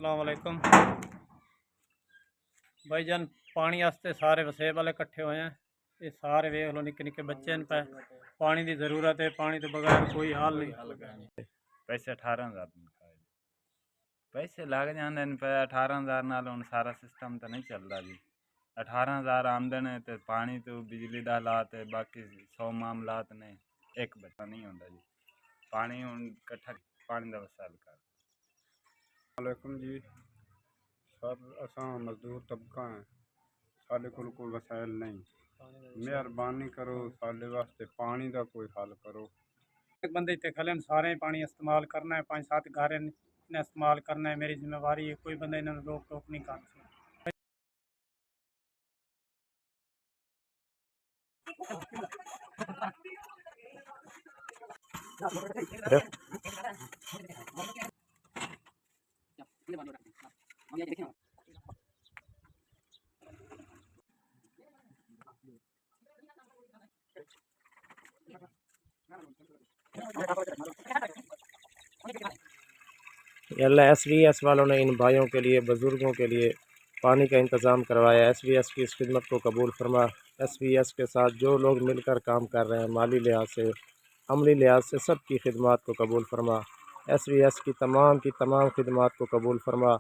अस्सलाम वालेकुम भाईजान। पानी वास्ते सारे वसेब वाले इकट्ठे हुए हैं। ये सारे वेख लो निक्के निक्के बच्चे पे पानी की जरूरत है। पानी तो बगैर कोई हाल नहीं। पैसे 18,000 पैसे लग जाते हैं पे 18,000 नाल हुण सारा सिस्टम तो नहीं चलता जी। 18,000 आमदन है तो पानी तो बिजली का हालात है, बाकी 100 मामलात ने, एक बच्चा नहीं होता जी। पानी हुण कट्ठा पानी का वसाल कर। वालेकुम जी सर, असां मजदूर तबका हैं, साढ़े कोई वसाइल नहीं। मेहरबानी करो साढ़े वास्ते पानी का कोई हल करो। एक बंदे इतने खले सारे पानी इस्तेमाल करना है, 5-7 घर ने इस्तेमाल करना है। मेरी जिम्मेवारी है, कोई बंदा इन्होंने रोक टोक नहीं कर सकता। अल्लाह SVS वालों ने इन भाइयों के लिए, बुज़ुर्गों के लिए पानी का इंतज़ाम करवाया। SVS की इस खिदमत को कबूल फरमा। SVS के साथ जो लोग मिलकर काम कर रहे हैं, माली लिहाज से, अमली लिहाज से, सब की खिदमत को कबूल फरमा। SVS की तमाम खिदमत को कबूल फरमा।